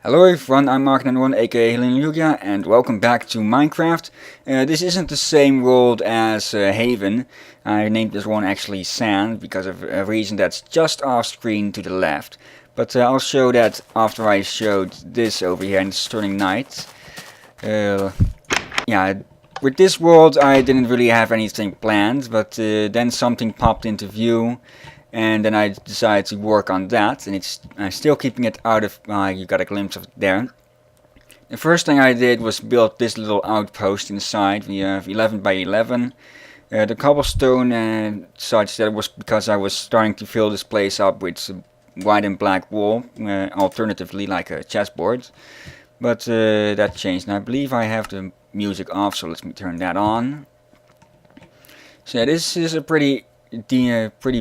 Hello everyone, I'm Mark91 aka Helen Lugia and welcome back to Minecraft. This isn't the same world as Haven. I named this one actually Sand because of a reason that's just off screen to the left. But I'll show that after I showed this over here and it's turning night. Yeah, with this world I didn't really have anything planned, but then something popped into view. And then I decided to work on that, and I'm still keeping it out of, you got a glimpse of it there. The first thing I did was build this little outpost inside. We have 11 by 11. The cobblestone such that was because I was starting to fill this place up with white and black wool, alternatively like a chessboard. But that changed, and I believe I have the music off, so let me turn that on. So yeah, this is a pretty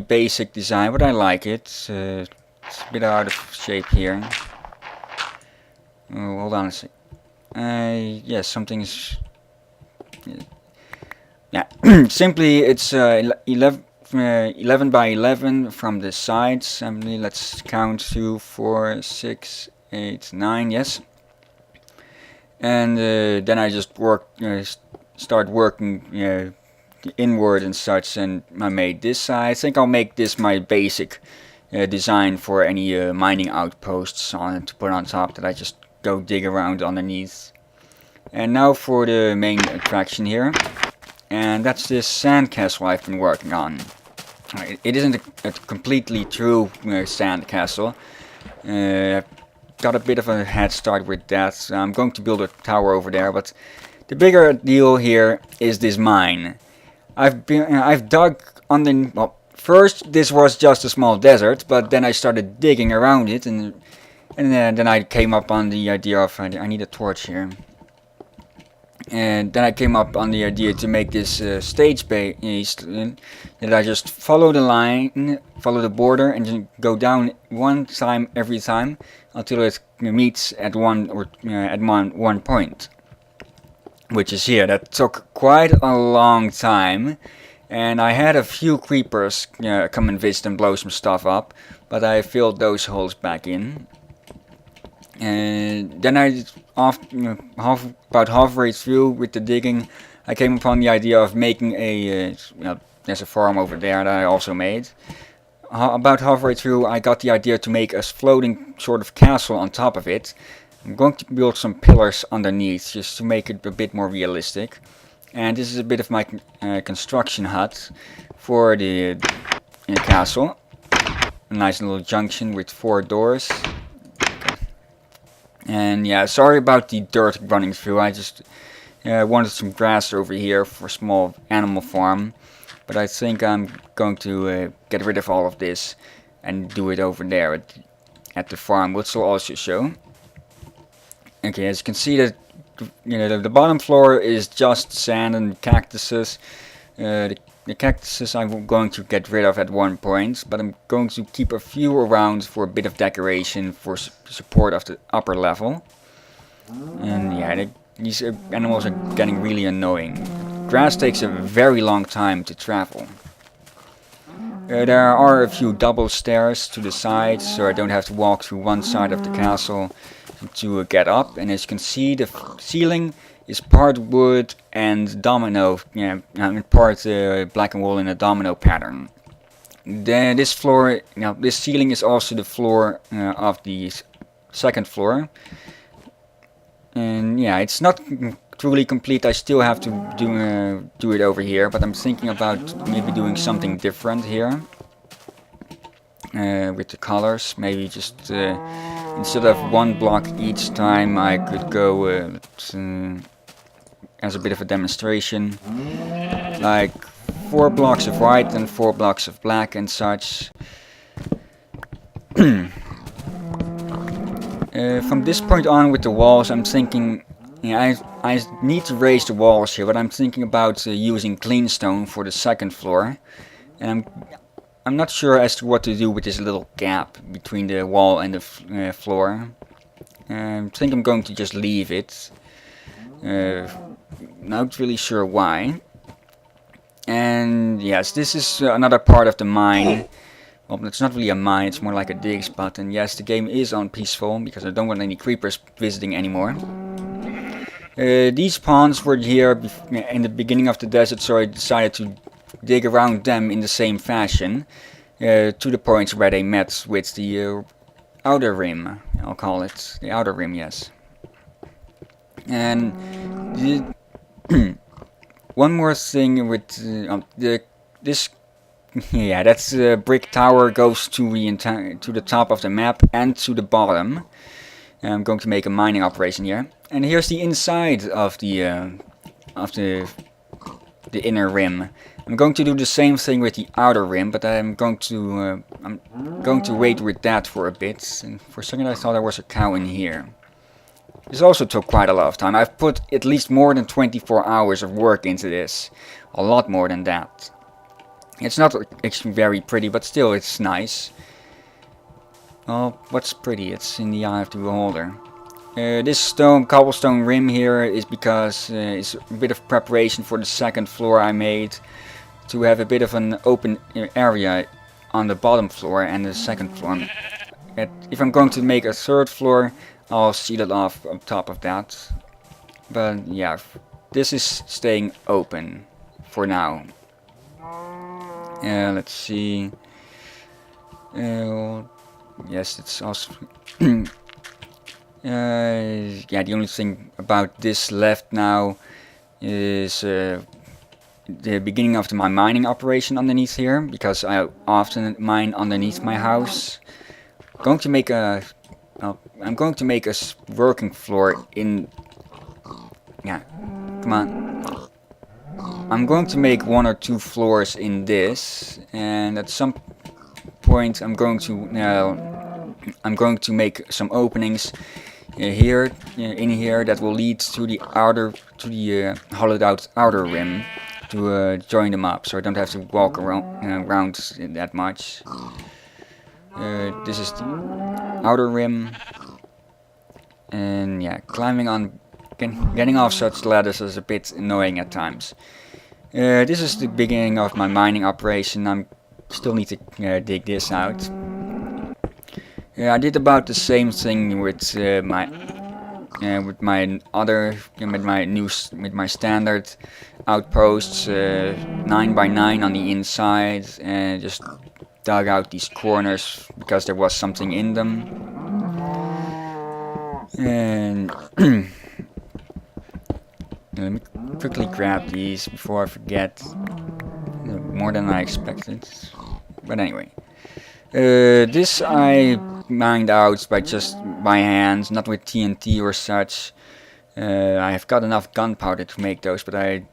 basic design, but I like it. It's a bit out of shape here. Oh, hold on a sec. Yes, something's... Yeah, simply it's 11 by 11 from the sides. Let's count 2, 4, 6, 8, 9, yes. And then I just start working inward and such, and I made this. I think I'll make this my basic design for any mining outposts to put on top that I just go dig around underneath. And now for the main attraction here, and that's this sandcastle I've been working on. It isn't a completely true sandcastle. I've got a bit of a head start with that. So I'm going to build a tower over there, but the bigger deal here is this mine. I've dug under. Well, first this was just a small desert, but then I started digging around it, and then I came up on the idea of I need a torch here. And then I came up on the idea to make this stage base that I just follow the line, follow the border, and just go down one time every time until it meets at one point. Which is here. That took quite a long time, and I had a few creepers come and visit and blow some stuff up, but I filled those holes back in. And then about halfway through with the digging, I came upon the idea of making there's a farm over there that I also made. About halfway through, I got the idea to make a floating sort of castle on top of it. I'm going to build some pillars underneath just to make it a bit more realistic. And this is a bit of my construction hut for the castle. A nice little junction with 4 doors. Okay. And yeah, sorry about the dirt running through. I just wanted some grass over here for a small animal farm. But I think I'm going to get rid of all of this and do it over there at the farm, which will also show. Okay, as you can see that the bottom floor is just sand and cactuses. The cactuses I'm going to get rid of at one point, but I'm going to keep a few around for a bit of decoration for support of the upper level. And yeah, these animals are getting really annoying. Grass takes a very long time to travel. There are a few double stairs to the sides, so I don't have to walk through one side of the castle to get up. And as you can see, the ceiling is part wood and domino, part black and wool in a domino pattern. Then this floor, this ceiling is also the floor of the second floor. And yeah, it's not truly complete. I still have to do it over here, but I'm thinking about maybe doing something different here with the colors. Maybe just instead of 1 block each time, I could go as a bit of a demonstration, like 4 blocks of white and 4 blocks of black and such. From this point on with the walls, I'm thinking, I need to raise the walls here, but I'm thinking about using clean stone for the second floor. And I'm not sure as to what to do with this little gap between the wall and the floor. I think I'm going to just leave it. Not really sure why. And yes, this is another part of the mine well, it's not really a mine, it's more like a dig spot. And yes, the game is on peaceful because I don't want any creepers visiting anymore. These ponds were here in the beginning of the desert, so I decided to dig around them in the same fashion, to the points where they met with the outer rim, I'll call it. The outer rim, yes. And one more thing with this, yeah, that's brick tower goes to the top of the map and to the bottom. I'm going to make a mining operation here, and here's the inside of the inner rim. I'm going to do the same thing with the outer rim, but I'm going to wait with that for a bit. And for a second I thought there was a cow in here. This also took quite a lot of time. I've put at least more than 24 hours of work into this. A lot more than that. It's not actually very pretty, but still it's nice. Well, what's pretty? It's in the eye of the beholder. This cobblestone rim here is because it's a bit of preparation for the second floor I made, to have a bit of an open area on the bottom floor and the second floor. If I'm going to make a third floor, I'll seal it off on top of that. But yeah, this is staying open for now. Let's see. Yes, it's also. Yeah, the only thing about this left now is the beginning of my mining operation underneath here, because I often mine underneath my house. I'm going to make a working floor in. Yeah, come on. I'm going to make 1 or 2 floors in this, and at some point I'm going to make some openings here in here that will lead to the hollowed out outer rim to join them up, so I don't have to walk around that much. This is the outer rim, and yeah, climbing on, getting off such ladders is a bit annoying at times. This is the beginning of my mining operation. I still need to dig this out. I did about the same thing with my standard outposts, 9x9 on the inside, and just dug out these corners because there was something in them. And let me quickly grab these before I forget. More than I expected. But anyway. This I mined out by hand, not with TNT or such. I have got enough gunpowder to make those, but I'm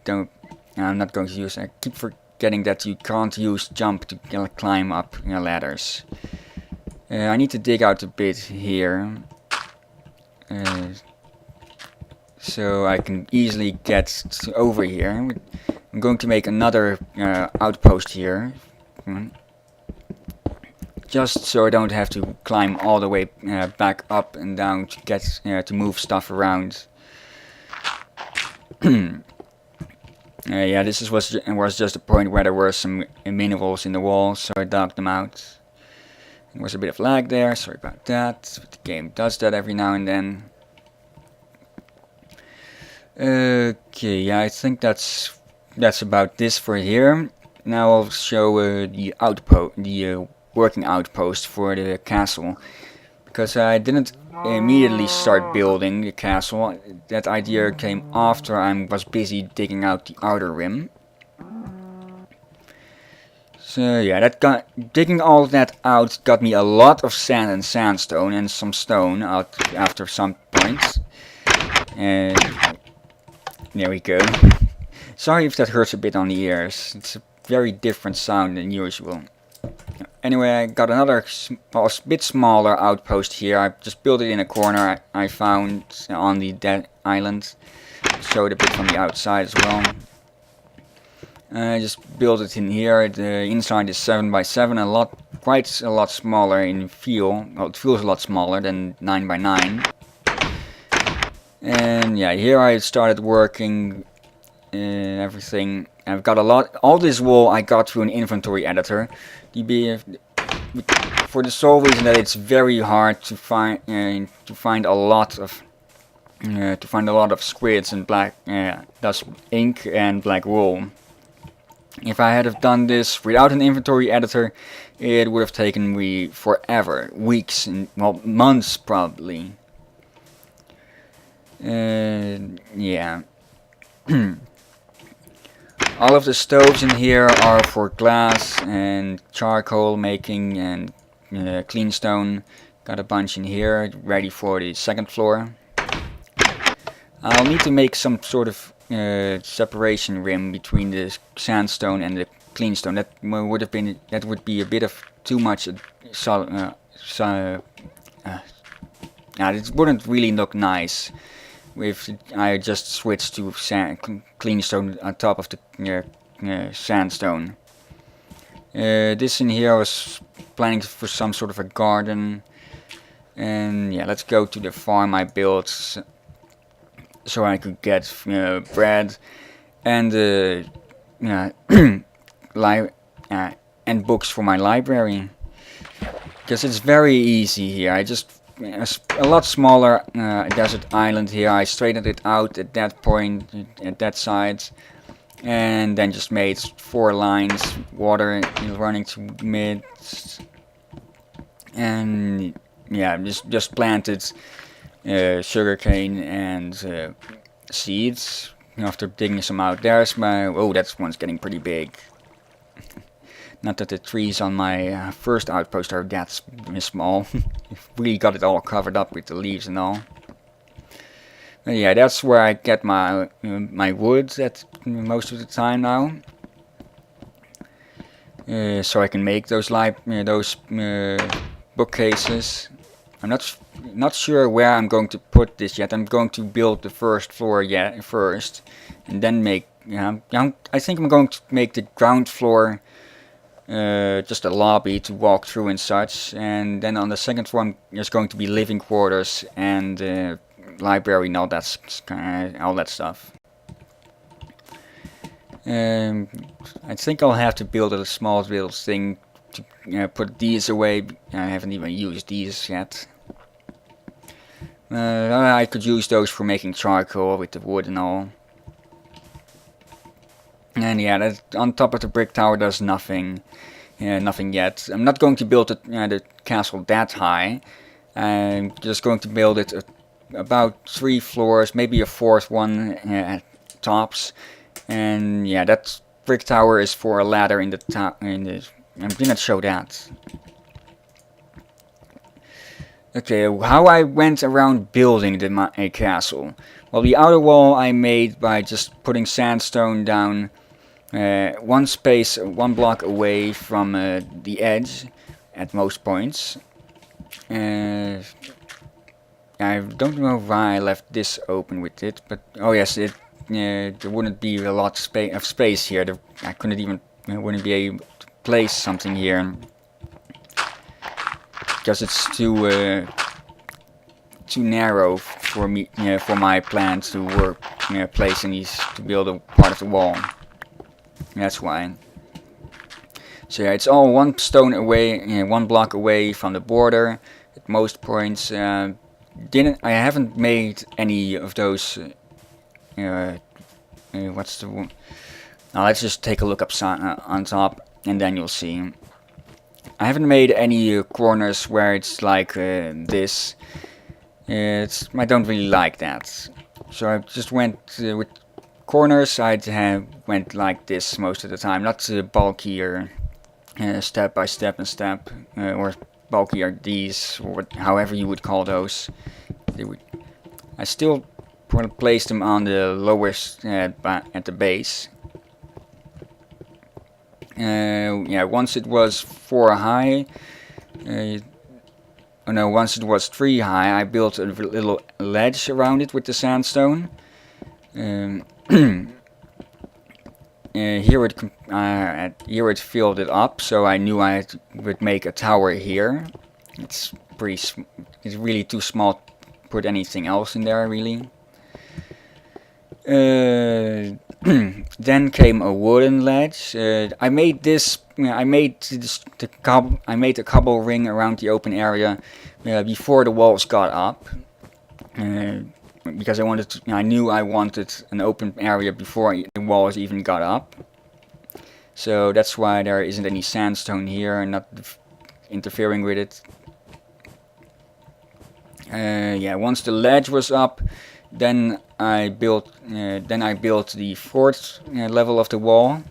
not going to use it. I keep forgetting that you can't use jump to climb up ladders. I need to dig out a bit here. So I can easily get over here. I'm going to make another outpost here. Just so I don't have to climb all the way back up and down to get to move stuff around. Yeah, this was just a point where there were some minerals in the wall, so I dug them out. There was a bit of lag there, sorry about that. But the game does that every now and then. Okay, yeah, I think that's about this for here. Now I'll show the working outpost for the castle, because I didn't immediately start building the castle. That idea came after I was busy digging out the outer rim. So yeah, digging all that out got me a lot of sand and sandstone and some stone out after some point. And there we go. Sorry if that hurts a bit on the ears. It's a very different sound than usual. Anyway, I got another bit smaller outpost here. I just built it in a corner I found on the dead island. Showed a bit from the outside as well. I just built it in here. The inside is 7x7, quite a lot smaller in feel. Well, it feels a lot smaller than 9x9. And yeah, here I started working everything. I've got all this wool I got through an inventory editor. for the sole reason that it's very hard to find a lot of squids and black that's ink and black wool. If I had have done this without an inventory editor, it would have taken me forever, weeks, and well, months probably. Yeah. All of the stoves in here are for glass and charcoal making and clean stone. Got a bunch in here ready for the second floor. I'll need to make some sort of separation rim between the sandstone and the clean stone. That would be a bit of too much. It wouldn't really look nice if I just switched to clean stone on top of the sandstone. This in here I was planning for some sort of a garden, and yeah, let's go to the farm I built so I could get bread and and books for my library, because it's very easy here. I just a lot smaller desert island here. I straightened it out at that point, at that side, and then just made 4 lines, water running to mid, and yeah, just planted sugarcane and seeds. After digging some out, there's my that one's getting pretty big. Not that the trees on my first outpost are that small. Really got it all covered up with the leaves and all. But yeah, that's where I get my my wood at most of the time now. So I can make those bookcases. I'm not sure where I'm going to put this yet. I'm going to build the first floor first, and then make. I think I'm going to make the ground floor just a lobby to walk through and such, and then on the second floor there's going to be living quarters and library and all that stuff. I think I'll have to build a small little thing to put these away. I haven't even used these yet. I could use those for making charcoal with the wood and all. And yeah, that on top of the brick tower there's nothing. Nothing yet. I'm not going to build the castle that high. I'm just going to build it about 3 floors, maybe a 4th one at tops. And yeah, that brick tower is for a ladder in the top. I did not show that. Okay, how I went around building a castle. Well, the outer wall I made by just putting sandstone down one block away from the edge at most points. I don't know why I left this open with it, but oh yes, there wouldn't be a lot of space here. I wouldn't be able to place something here because it's too narrow for me, for my plans to work, placing these to build a part of the wall. That's why. So yeah, it's all one stone away, 1 block away from the border at most points. I haven't made any of those. What's the one? Now let's just take a look up on top, and then you'll see. I haven't made any corners where it's like this. I don't really like that. So I just went with corners. I went like this most of the time, not bulkier, step by step and step, or bulkier these, or however you would call those. I still place them on the lowest at the base. Yeah, once it was 4 high. Once it was 3 high, I built a little ledge around it with the sandstone. Here it filled it up, so I knew I would make a tower here. It's really too small to put anything else in there, really. Then came a wooden ledge. I made this. I made a cobble ring around the open area before the walls got up. Uh, because I knew I wanted an open area before the walls even got up. So that's why there isn't any sandstone here and not interfering with it. Yeah, once the ledge was up, then I built the fourth level of the wall,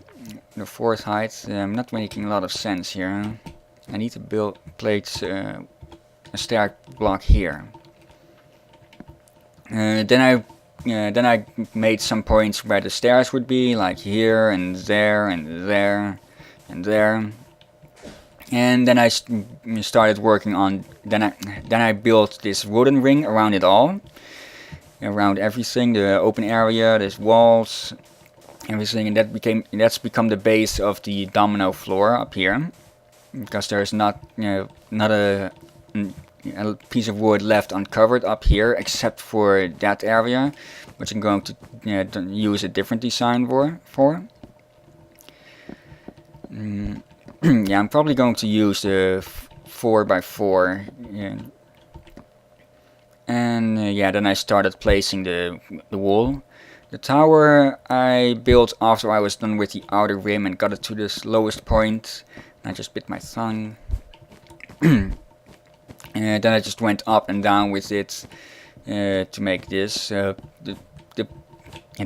the fourth height. I'm not making a lot of sense here. I need to place a stair block here. Then I made some points where the stairs would be, like here and there and there and there. And then I started working on. Then I built this wooden ring around it all, around everything, the open area, there's walls, everything, and that's become the base of the domino floor up here, because there's not a piece of wood left uncovered up here except for that area, which I'm going to use a different design for. Yeah, I'm probably going to use the 4x4. Yeah. And yeah, then I started placing the wall. The tower I built after I was done with the outer rim and got it to this lowest point. I just bit my tongue. And then I just went up and down with it to make this.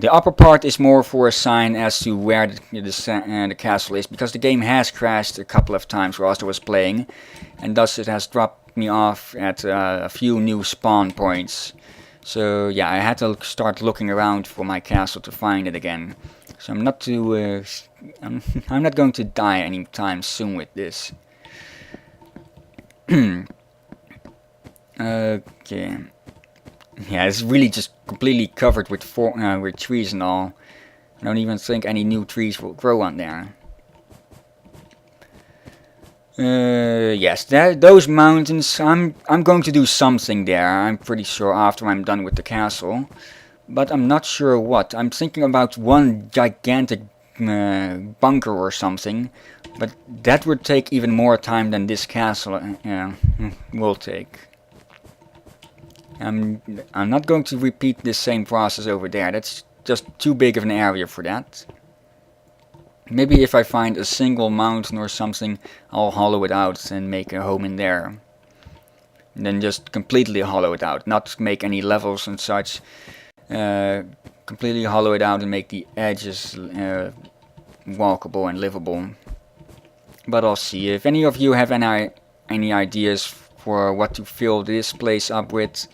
The upper part is more for a sign as to where the castle is, because the game has crashed a couple of times whilst I was playing, and thus it has dropped me off at a few new spawn points. So yeah, I had to start looking around for my castle to find it again. So I'm not going to die anytime soon with this. Okay. Yeah, it's really just completely covered with trees and all. I don't even think any new trees will grow on there. Yes, those mountains, I'm going to do something there, I'm pretty sure, after I'm done with the castle. But I'm not sure what. I'm thinking about one gigantic bunker or something. But that would take even more time than this castle will take. I'm not going to repeat this same process over there. That's just too big of an area for that. Maybe if I find a single mountain or something, I'll hollow it out and make a home in there. And then just completely hollow it out, not make any levels and such. Completely hollow it out and make the edges walkable and livable. But I'll see. If any of you have any ideas for what to fill this place up with,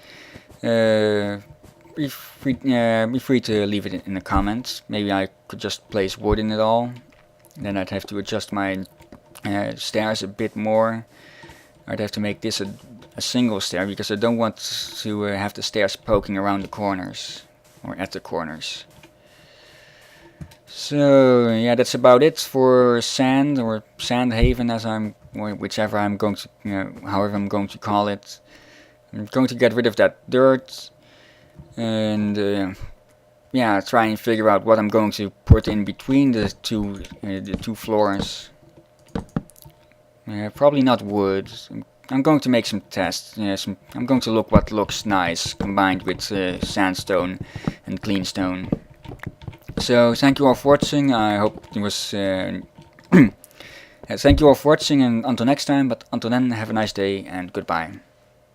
be free to leave it in the comments. Maybe I could just place wood in it all. Then I'd have to adjust my stairs a bit more. I'd have to make this a single stair, because I don't want to have the stairs poking around the corners, or at the corners. So yeah, that's about it for Sand, or Sandhaven, however I'm going to call it. I'm going to get rid of that dirt, and yeah, try and figure out what I'm going to put in between the two floors. Probably not wood. I'm going to make some tests. I'm going to look what looks nice combined with sandstone and clean stone. So thank you all for watching. I hope it was. Thank you all for watching, and until next time. But until then, have a nice day and goodbye.